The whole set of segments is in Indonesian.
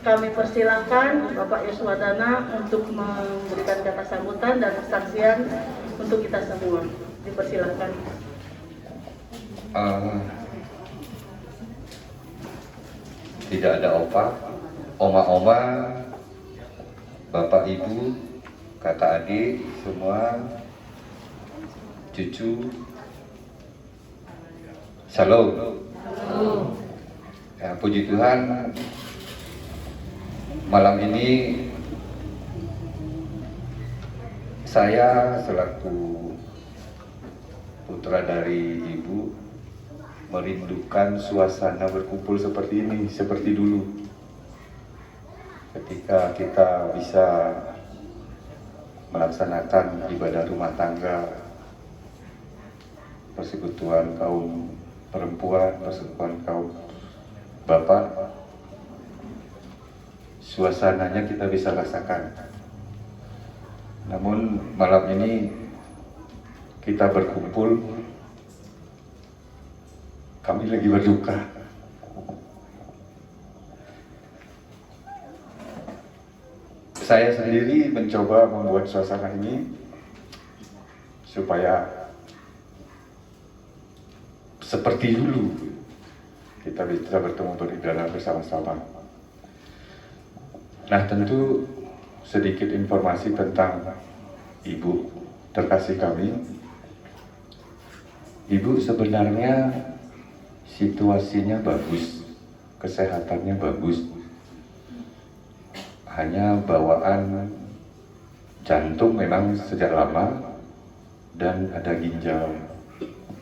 kami persilahkan Bapak Yoswadana untuk memberikan kata sambutan dan kesaksian untuk kita semua. Dipersilahkan. Tidak ada opa, oma-oma, bapak ibu, kakak adik, semua, cucu, shalom. Ya, puji Tuhan, malam ini saya selaku putra dari ibu merindukan suasana berkumpul seperti ini, seperti dulu. Ketika kita bisa melaksanakan ibadah rumah tangga, persekutuan kaum perempuan, persekutuan kaum bapak, suasananya kita bisa rasakan. Namun malam ini kita berkumpul, kami lagi berduka. Saya sendiri mencoba membuat suasana ini supaya seperti dulu kita bisa bertemu beribadah bersama-sama. Nah, tentu sedikit informasi tentang ibu terkasih kami. Ibu sebenarnya situasinya bagus, kesehatannya bagus. Hanya bawaan jantung memang sejak lama dan ada ginjal,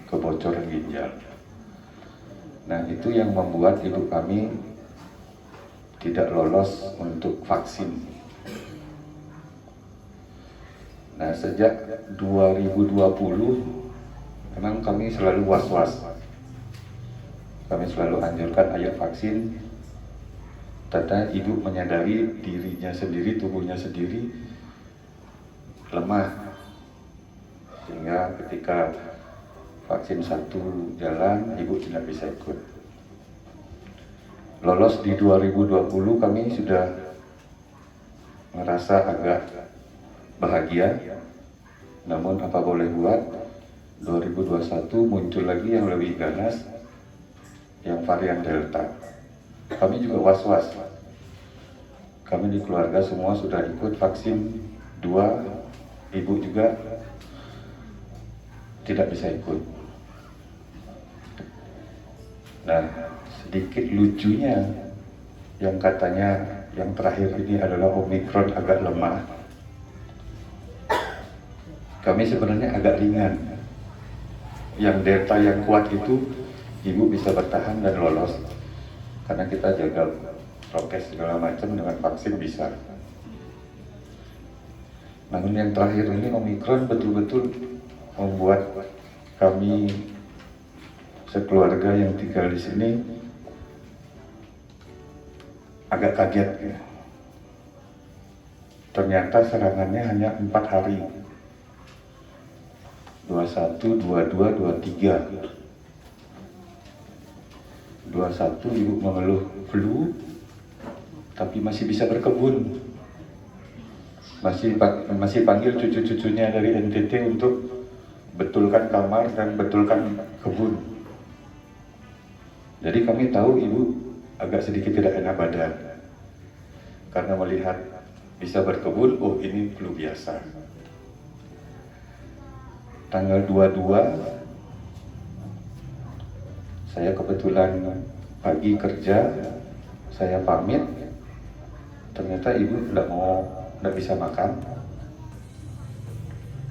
kebocoran ginjal. Nah, itu yang membuat ibu kami tidak lolos untuk vaksin. Nah, sejak 2020 memang kami selalu was-was. Kami selalu anjurkan ayo vaksin. Ternyata ibu menyadari dirinya sendiri, tubuhnya sendiri lemah. Sehingga ketika vaksin satu jalan, ibu tidak bisa ikut. Lolos di 2020 kami sudah merasa agak bahagia. Namun apa boleh buat, 2021 muncul lagi yang lebih ganas, yang varian Delta. Kami juga was-was. Kami di keluarga semua sudah ikut vaksin 2, ibu juga tidak bisa ikut. Nah, sedikit lucunya yang katanya yang terakhir ini adalah Omikron agak lemah. Kami sebenarnya agak ringan. Yang Delta yang kuat itu ibu bisa bertahan dan lolos. Karena kita jaga prokes segala macam, dengan vaksin bisa. Namun yang terakhir ini Omikron betul-betul membuat kami sekeluarga yang tinggal di sini agak kaget ya. Ternyata serangannya hanya 4 hari. 21, 22, 23. 21 ibu mengeluh flu, tapi masih bisa berkebun. Masih panggil cucu-cucunya dari NTT untuk betulkan kamar dan betulkan kebun. Jadi kami tahu ibu agak sedikit tidak enak badan. Karena melihat bisa berkebun, oh ini flu biasa. Tanggal 22 saya kebetulan pagi kerja, saya pamit, ternyata ibu tidak bisa makan,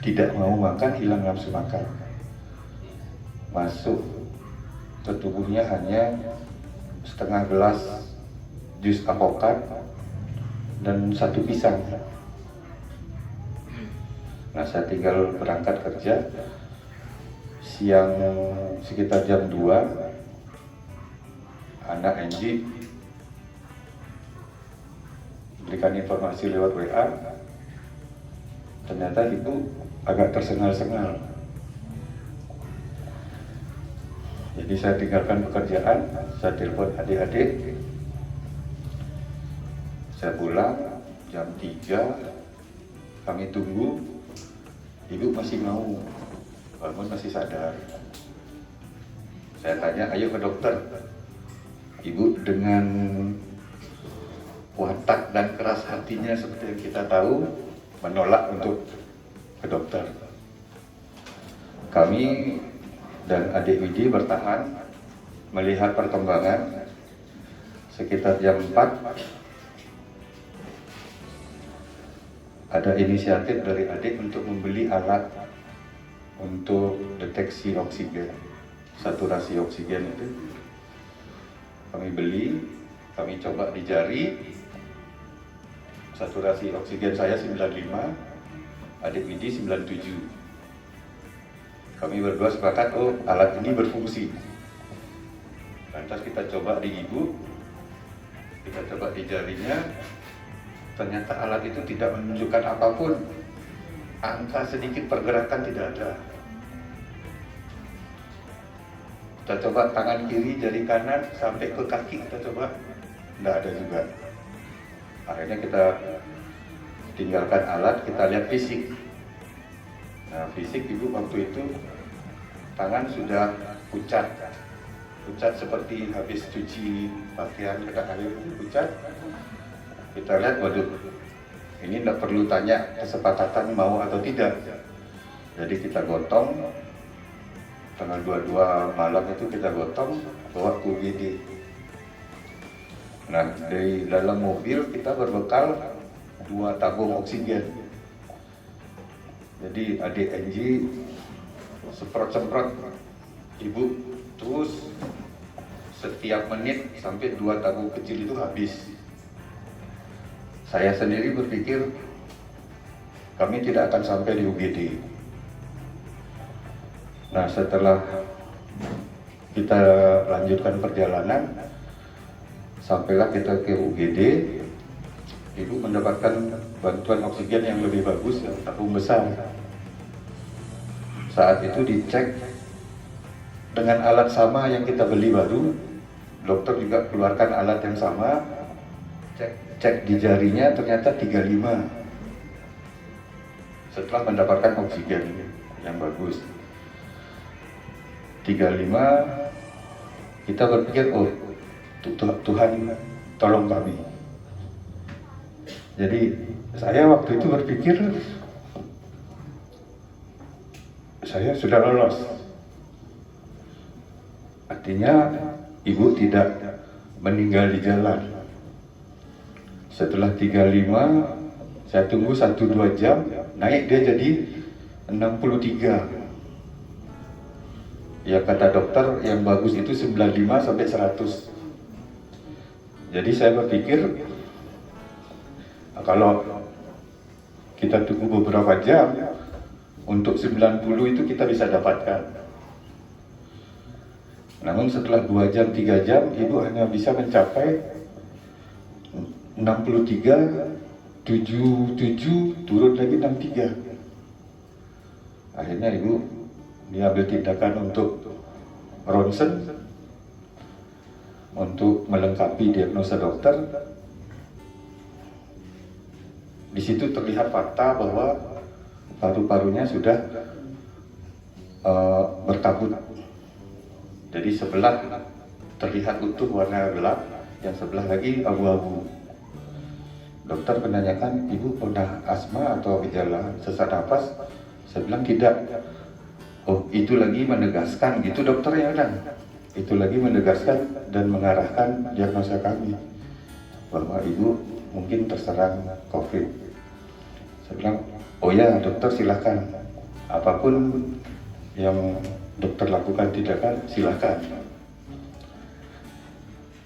tidak mau makan, hilang nafsu makan. Masuk ke tubuhnya hanya setengah gelas jus apokat dan 1 pisang. Nah, saya tinggal berangkat kerja, siang sekitar jam 2, anak Angie berikan informasi lewat WA, ternyata ibu agak tersengal-sengal. Jadi saya tinggalkan pekerjaan, saya telepon adik-adik, Saya pulang jam 3, kami tunggu, ibu masih mau, walaupun masih sadar. Saya tanya, ayo ke dokter. Ibu dengan watak dan keras hatinya seperti yang kita tahu, menolak untuk ke dokter. Kami dan adik Widi bertahan melihat perkembangan. Sekitar jam 4 ada inisiatif dari adik untuk membeli alat untuk deteksi oksigen, saturasi oksigen itu. Kami beli, kami coba di jari, saturasi oksigen saya 95, adik Widi 97. Kami berdua sepakat, oh alat ini berfungsi. Lantas kita coba di ibu, kita coba di jarinya, ternyata alat itu tidak menunjukkan apapun. Angka sedikit pergerakan tidak ada. Kita coba tangan kiri, jari kanan, sampai ke kaki kita coba, tidak ada juga. Akhirnya kita tinggalkan alat, kita lihat fisik. Nah, fisik ibu waktu itu tangan sudah pucat seperti habis cuci pakaian kena air, pucat. Kita lihat, waduh, ini tidak perlu tanya kesepakatan mau atau tidak. Jadi kita gotong, tanggal 22 malam itu kita gotong, bawa ke UGD. Nah, di dalam mobil kita berbekal 2 tabung oksigen. Jadi adik Angie semprot-semprot ibu terus setiap menit sampai 2 tabung kecil itu habis. Saya sendiri berpikir kami tidak akan sampai di UGD. Nah, setelah kita lanjutkan perjalanan, sampailah kita ke UGD. Ibu mendapatkan bantuan oksigen yang lebih bagus, yang tabung besar. Saat itu dicek dengan alat sama yang kita beli baru, dokter juga keluarkan alat yang sama, cek di jarinya ternyata 35. Setelah mendapatkan oksigen yang bagus 35, kita berpikir, oh Tuhan tolong kami. Jadi saya waktu itu berpikir saya sudah lolos. Artinya ibu tidak meninggal di jalan. Setelah 35, saya tunggu 1-2 jam, naik dia jadi 63. Ya kata dokter yang bagus itu 95 sampai 100. Jadi saya berpikir kalau kita tunggu beberapa jam, untuk 90 itu kita bisa dapatkan. Namun setelah 2 jam, 3 jam, ibu hanya bisa mencapai 63, 77, turun lagi 63. Akhirnya ibu diambil tindakan untuk ronsen, untuk melengkapi diagnosa dokter. Di situ terlihat fakta bahwa paru-parunya sudah berkabut. Jadi sebelah terlihat utuh warna gelap, yang sebelah lagi abu-abu. Dokter menanyakan, ibu pernah asma atau gejala sesak napas? Saya bilang tidak. Oh, itu lagi menegaskan, gitu dokter ya kan? Itu lagi menegaskan dan mengarahkan diagnosa kami bahwa ibu mungkin terserang COVID. Saya bilang, oh ya dokter silakan, apapun yang dokter lakukan tindakan silakan.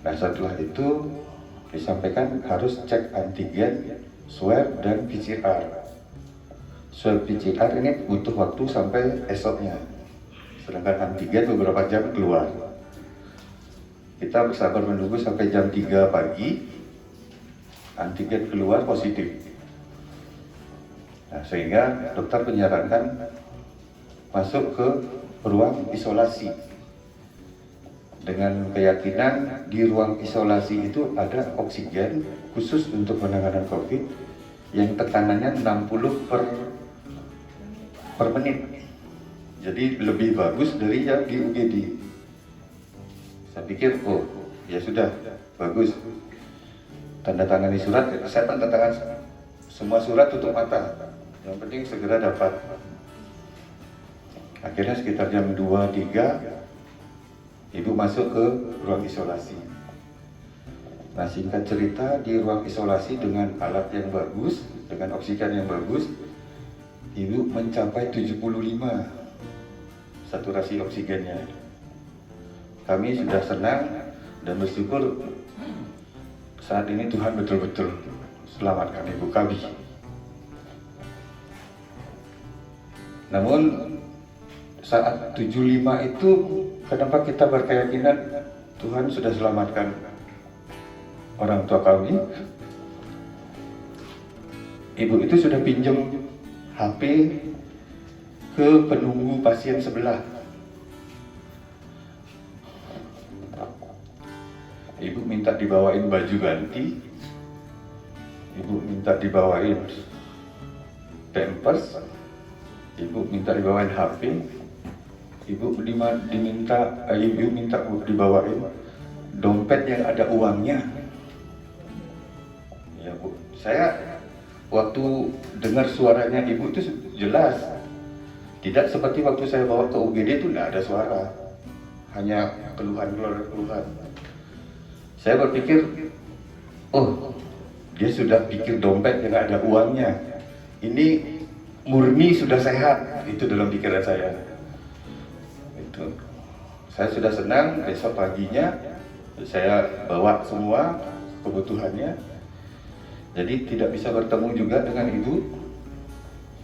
Nah setelah itu disampaikan harus cek antigen, swab dan PCR. Swab PCR ini butuh waktu sampai esoknya, sedangkan antigen beberapa jam keluar. Kita bersabar menunggu sampai jam 3 pagi, antigen keluar positif. Nah, sehingga dokter menyarankan masuk ke ruang isolasi. dengan keyakinan di ruang isolasi itu ada oksigen khusus untuk penanganan COVID yang tekanannya 60 per menit. Jadi lebih bagus dari yang di UGD. Saya pikir, oh ya sudah, bagus. Tanda tangani surat, saya tanda tangan semua surat tutup mata. Yang penting segera dapat. Akhirnya sekitar jam 2-3 ibu masuk ke ruang isolasi. Nah, singkat cerita, di ruang isolasi dengan alat yang bagus, dengan oksigen yang bagus, ibu mencapai 75 saturasi oksigennya. Kami sudah senang dan bersyukur saat ini Tuhan betul-betul selamatkan ibu kami. Namun saat 75 itu, kenapa kita berkeyakinan Tuhan sudah selamatkan orang tua kami? Ibu itu sudah pinjam HP ke penunggu pasien sebelah. Ibu minta dibawain baju ganti, ibu minta dibawain pampers, ibu minta dibawain HP, ibu minta dibawain dompet yang ada uangnya. Ya Bu, saya waktu dengar suaranya ibu itu jelas. Tidak seperti waktu saya bawa ke UGD itu tidak ada suara, hanya keluhan. Saya berpikir, oh dia sudah pikir dompet yang ada uangnya. Ini murni sudah sehat, itu dalam pikiran saya. Itu. Saya sudah senang, besok paginya saya bawa semua kebutuhannya. Jadi tidak bisa bertemu juga dengan ibu.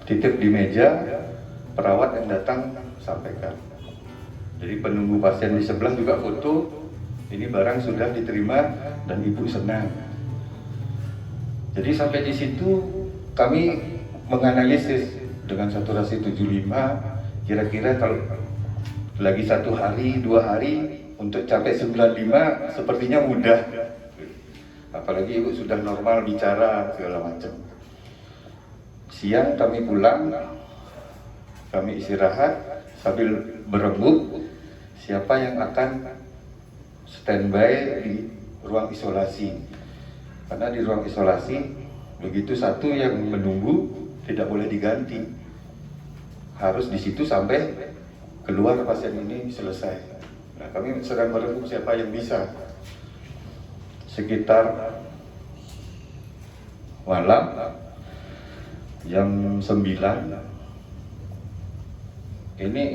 Titip di meja, perawat yang datang sampaikan. Jadi penunggu pasien di sebelah juga foto. Ini barang sudah diterima dan ibu senang. Jadi sampai di situ kami menganalisis dengan saturasi 75, kira-kira kalau lagi 1 hari, 2 hari untuk capai 95 sepertinya mudah. Apalagi ibu sudah normal bicara segala macam. Siang kami pulang, kami istirahat sambil berembuk siapa yang akan standby di ruang isolasi. Karena di ruang isolasi begitu satu yang menunggu tidak boleh diganti, harus di situ sampai keluar pasien ini selesai. Nah, kami sedang berembuk siapa yang bisa. Sekitar malam jam 9 ini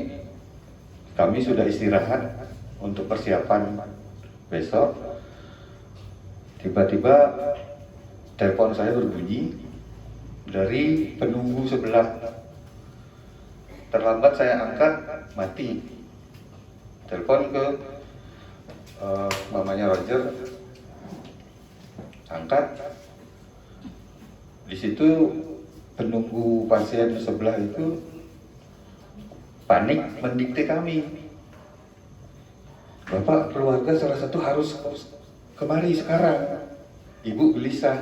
kami sudah istirahat untuk persiapan besok. Tiba-tiba telepon saya berbunyi dari penunggu sebelah. Terlambat saya angkat, mati. Telepon ke mamanya Roger, angkat. Di situ penunggu pasien sebelah itu panik mendikte kami. Bapak, keluarga salah satu harus kemari sekarang. Ibu gelisah.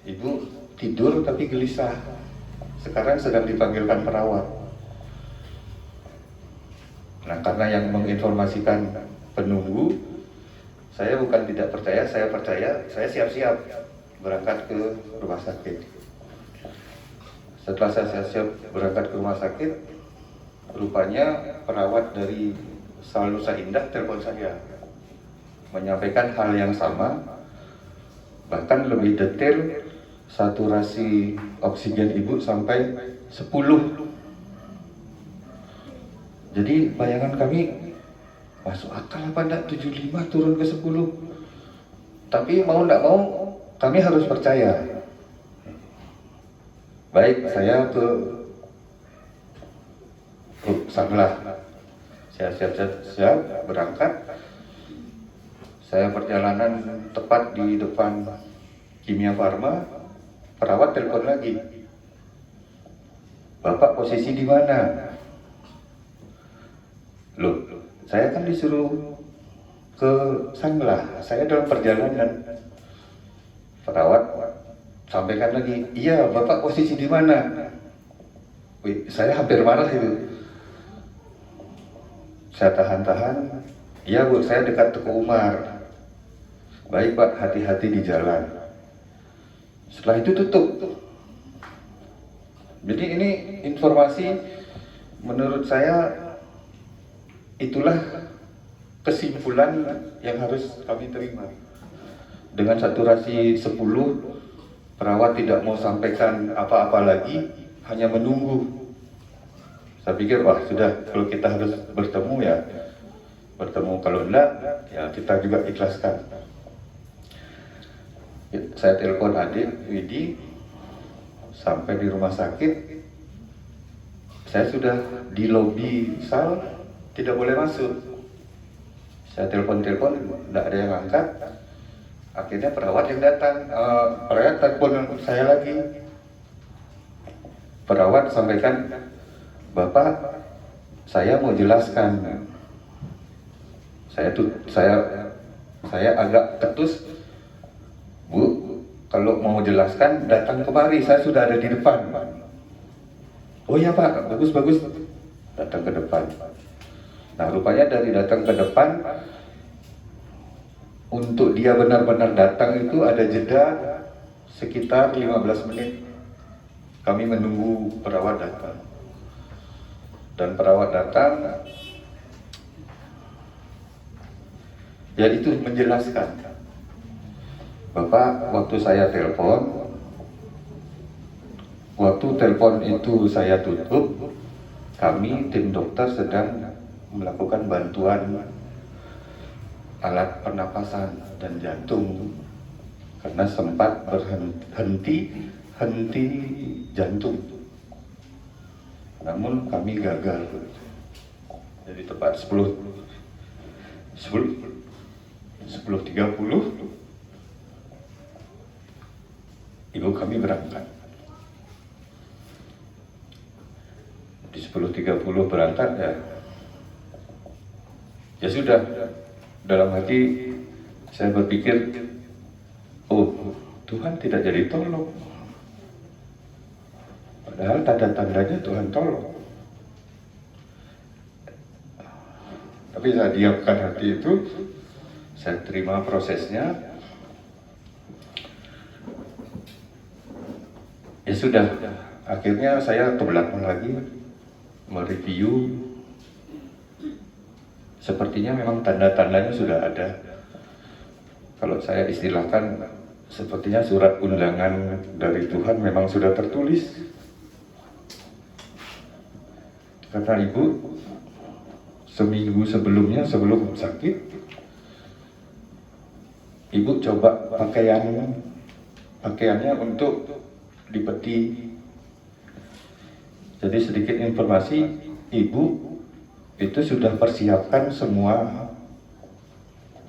Ibu tidur tapi gelisah. Sekarang sedang dipanggilkan perawat. Nah, karena yang menginformasikan penunggu, saya bukan tidak percaya, saya percaya, saya siap-siap berangkat ke rumah sakit. Setelah saya siap-siap berangkat ke rumah sakit, rupanya perawat dari Sal Nusa Indah telepon saya menyampaikan hal yang sama, bahkan lebih detail. Saturasi oksigen ibu sampai 10. Jadi bayangan kami, masuk akal apa enggak 75 turun ke 10. Tapi mau enggak mau kami harus percaya. Baik, saya ke sebelah. Saya siap berangkat. Saya perjalanan tepat di depan Kimia Farma. Perawat telepon lagi. Bapak posisi di mana? Loh, Saya kan disuruh ke Sanglah. Saya dalam perjalanan, perawat sampaikan lagi, iya Bapak posisi di mana? Wih, saya hampir marah itu. Saya tahan-tahan, iya Bu, saya dekat Teguh Umar. Baik Pak, hati-hati di jalan. Setelah itu tutup. Jadi ini informasi menurut saya itulah kesimpulan yang harus kami terima. Dengan saturasi 10, perawat tidak mau sampaikan apa-apa lagi, hanya menunggu. Saya pikir, wah sudah, kalau kita harus bertemu ya bertemu, kalau enggak ya kita juga ikhlaskan. Saya telepon adik Widi, sampai di rumah sakit, saya sudah di lobi sal, tidak boleh masuk. Saya telepon-telepon, tidak ada yang angkat. Akhirnya perawat yang datang, perawat telepon saya lagi. Perawat sampaikan, Bapak, saya mau jelaskan. Saya agak ketus, Bu, kalau mau jelaskan datang kemari, saya sudah ada di depan. Oh ya Pak, bagus, datang ke depan. Nah rupanya dari datang ke depan, untuk dia benar-benar datang itu ada jeda sekitar 15 menit. Kami menunggu perawat datang. Dan perawat datang, ya itu menjelaskan, Bapak, waktu telepon itu saya tutup, kami tim dokter sedang melakukan bantuan alat pernapasan dan jantung karena sempat berhenti jantung. Namun kami gagal. Jadi tepat 10.30 ibu kami berangkat. Di 10.30 berangkat ya sudah, dalam hati saya berpikir, oh Tuhan tidak jadi tolong, padahal tanda-tandanya Tuhan tolong. Tapi saya diamkan hati itu, saya terima prosesnya. Ya sudah, akhirnya saya ke belakang lagi mereview. Sepertinya memang tanda-tandanya sudah ada. Kalau saya istilahkan, sepertinya surat undangan dari Tuhan memang sudah tertulis. Kata ibu, seminggu sebelumnya, sebelum sakit, ibu coba pakaiannya untuk dipeti. Jadi sedikit informasi, ibu itu sudah persiapkan semua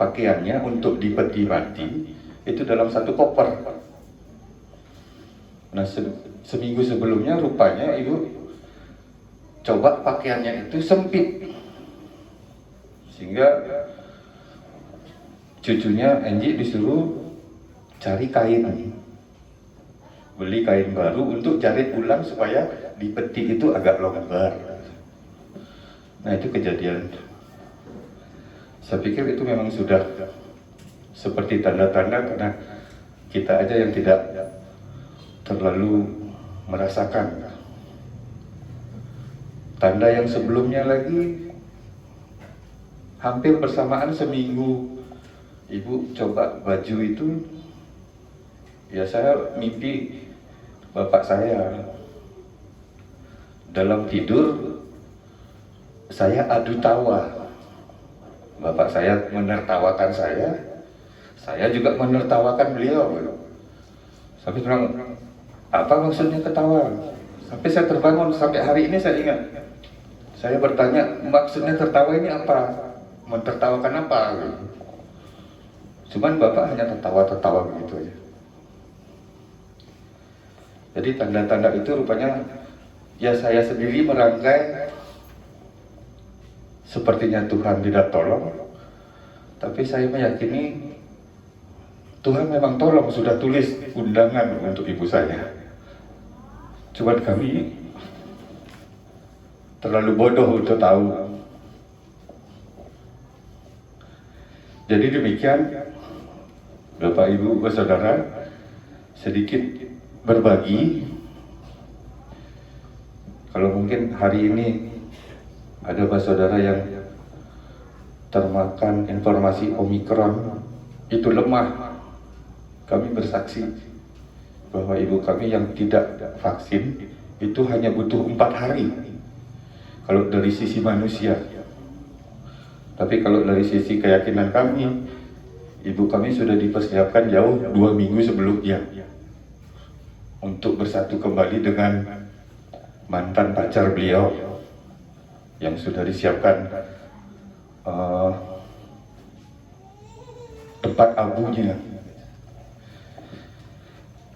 pakaiannya untuk dipeti mati itu dalam satu koper. Nah seminggu sebelumnya rupanya ibu coba pakaiannya itu sempit, sehingga cucunya Enji disuruh cari kain, beli kain baru untuk jahit ulang supaya di peti itu agak longgar. Nah itu kejadian. Saya pikir itu memang sudah seperti tanda-tanda, karena kita aja yang tidak terlalu merasakan. Tanda yang sebelumnya lagi, hampir bersamaan seminggu ibu coba baju itu, ya saya mimpi bapak saya dalam tidur. Saya adu tawa, bapak saya menertawakan saya juga menertawakan beliau. Sampai bilang, apa maksudnya ketawa? Sampai saya terbangun, sampai hari ini saya ingat. Saya bertanya, maksudnya tertawa ini apa? Mentertawakan apa? Cuman bapak hanya tertawa-tertawa begitu aja. Jadi tanda-tanda itu rupanya, ya saya sendiri merangkai sepertinya Tuhan tidak tolong, tapi saya meyakini Tuhan memang tolong, sudah tulis undangan untuk ibu saya. Cuman kami terlalu bodoh untuk tahu. Jadi demikian, Bapak Ibu Saudara, sedikit berbagi. Kalau mungkin hari ini ada Bapak Saudara yang termakan informasi Omikron itu lemah, kami bersaksi bahwa ibu kami yang tidak vaksin itu hanya butuh 4 hari kalau dari sisi manusia. Tapi kalau dari sisi keyakinan kami, ibu kami sudah dipersiapkan jauh 2 minggu sebelumnya untuk bersatu kembali dengan mantan pacar beliau yang sudah disiapkan tempat abunya.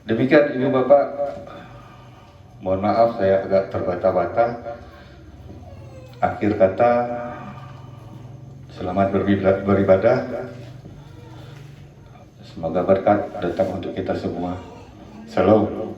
Demikian Ibu Bapak, mohon maaf saya agak terbata-bata. Akhir kata, selamat beribadah. Semoga berkat datang untuk kita semua. Shalom.